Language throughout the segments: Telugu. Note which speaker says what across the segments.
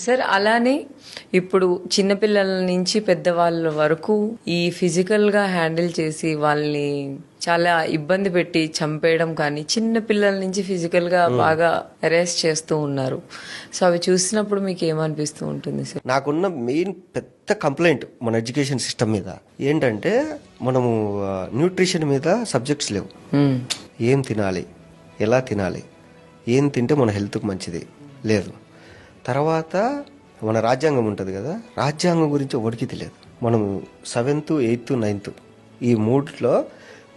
Speaker 1: సార్ అలానే ఇప్పుడు చిన్నపిల్లల నుంచి పెద్దవాళ్ళ వరకు ఈ ఫిజికల్గా హ్యాండిల్ చేసి వాళ్ళని చాలా ఇబ్బంది పెట్టి చంపేయడం కానీ చిన్న పిల్లల నుంచి ఫిజికల్గా బాగా అరెస్ట్ చేస్తూ ఉన్నారు. సో అవి చూసినప్పుడు మీకు ఏమనిపిస్తూ ఉంటుంది సార్?
Speaker 2: నాకున్న మెయిన్ పెద్ద కంప్లైంట్ మన ఎడ్యుకేషన్ సిస్టమ్ మీద ఏంటంటే మనము న్యూట్రిషన్ మీద సబ్జెక్ట్స్ లేవు. ఏం తినాలి, ఎలా తినాలి, ఏం తింటే మన హెల్త్కి మంచిది లేదు. తర్వాత మన రాజ్యాంగం ఉంటుంది కదా, రాజ్యాంగం గురించి ఎవరికి తెలియదు. మనము 7th, 8th, 9th ఈ మూడ్లో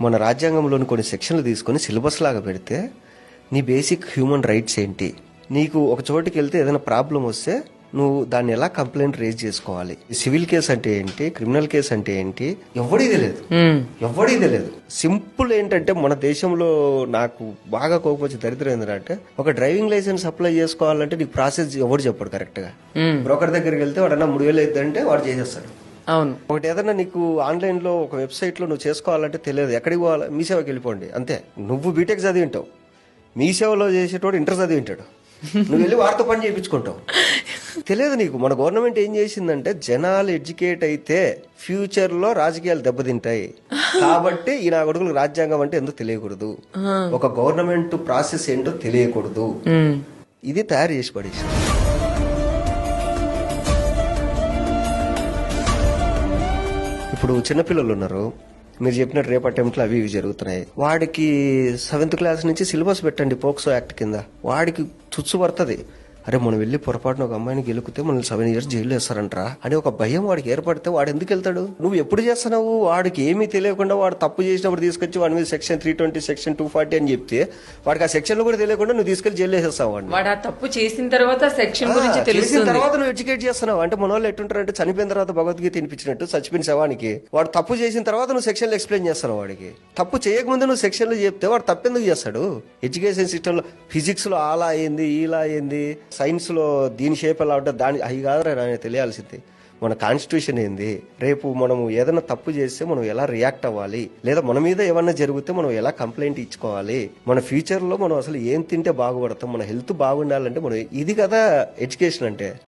Speaker 2: మన రాజ్యాంగంలోని కొన్ని సెక్షన్లు తీసుకొని సిలబస్ లాగా పెడితే నీ బేసిక్ హ్యూమన్ రైట్స్ ఏంటి, నీకు ఒక చోటికి వెళ్తే ఏదైనా ప్రాబ్లం వస్తే నువ్వు దాన్ని ఎలా కంప్లైంట్ రేజ్ చేసుకోవాలి, సివిల్ కేసు అంటే ఏంటి, క్రిమినల్ కేసు అంటే ఏంటి, ఎవడిది లేదు. సింపుల్ ఏంటంటే మన దేశంలో నాకు బాగా కోపం దరిద్రం ఏంటంటే ఒక డ్రైవింగ్ లైసెన్స్ అప్లై చేసుకోవాలంటే నీకు ప్రాసెస్ ఎవరు చెప్పాడు కరెక్ట్ గా. బ్రోకర్ దగ్గరికి వెళ్తే వాడన్నా 3,000 అవుతుందంటే వాడు చేసేస్తాడు.
Speaker 1: అవును.
Speaker 2: ఒకటి ఏదన్నా నీకు ఆన్లైన్ లో ఒక వెబ్సైట్ లో నువ్వు చేసుకోవాలంటే తెలియదు, ఎక్కడికి పోవాలి, మీ సేవకి వెళ్ళిపోండి అంతే. నువ్వు బీటెక్ చదివి ఉంటావు, మీ సేవలో చేసేటోడు ఇంటర్ చదివి ఉంటాడు, నువ్వు వెళ్ళి వారితో పని చేయించుకుంటావు. తెలియదు నీకు. మన గవర్నమెంట్ ఏం చేసిందంటే జనాలు ఎడ్యుకేట్ అయితే ఫ్యూచర్ లో రాజకీయాలు దెబ్బతింటాయి కాబట్టి ఈ నా కొడుకులకు రాజ్యాంగం అంటే ఎందుకు తెలియకూడదు, ఒక గవర్నమెంట్ ప్రాసెస్ ఏంటో తెలియకూడదు, ఇది తయారు చేసి పడేసి. ఇప్పుడు చిన్నపిల్లలు ఉన్నారు, మీరు చెప్పినట్టు రేపు అటెంప్ట్లు అవి ఇవి జరుగుతున్నాయి. వాడికి 7th క్లాస్ నుంచి సిలబస్ పెట్టండి పోక్సో యాక్ట్ కింద, వాడికి చుచ్చు పడుతుంది. అరే మనం వెళ్ళి పొరపాటున ఒక అమ్మాయిని గెలుకుతే మనల్ని 7 years జైలు వేస్తారంటరా అని ఒక భయం వాడికి ఏర్పడితే వాడు ఎందుకు వెళ్తాడు? నువ్వు ఎప్పుడు చేస్తున్నావు? వాడికి ఏమీ తెలియకుండా వాడు తప్పు చేసినప్పుడు తీసుకొచ్చి వాడి మీద సెక్షన్ 320, సెక్షన్ 240 అని చెప్తే వాడికి ఆ సెక్షన్ లో కూడా తెలియకుండా నువ్వు తీసుకెళ్లి జైలు వేసేస్తావు.
Speaker 1: వాడు ఆ తప్పు చేసిన తర్వాత సెక్షన్ గురించి
Speaker 2: తెలిసిన తర్వాత నువ్వు ఎడ్యుకేట్ చేస్తున్నావు. అంటే మన వాళ్ళు ఎట్టుంటారంటే చనిపోయిన తర్వాత భగవద్గీత తినిపించినట్టు చచ్చిపోయిన శవానికి వాడు తప్పు చేసిన తర్వాత నువ్వు సెక్షన్లు ఎక్స్ప్లెయిన్ చేస్తున్నావు. వాడికి తప్పు చేయకముందు నువ్వు సెక్షన్లు చెప్తే వాడు తప్పెందుకు చేస్తాడు? ఎడ్యుకేషన్ సిస్టమ్ లో ఫిజిక్స్ లో అలా అయింది ఇలా అయింది, సైన్స్ లో దీని షేప్ ఎలా ఉంటుంది దాని అవి కాదురా నాకు తెలియాల్సింది. మన కాన్స్టిట్యూషన్ ఏంది, రేపు మనము ఏదైనా తప్పు చేస్తే మనం ఎలా రియాక్ట్ అవ్వాలి, లేదా మన మీద ఏమన్నా జరిగితే మనం ఎలా కంప్లైంట్ ఇచ్చుకోవాలి, మన ఫ్యూచర్ లో మనం అసలు ఏం తింటే బాగుపడతాం, మన హెల్త్ బాగుండాలంటే మనం ఇది కదా ఎడ్యుకేషన్ అంటే.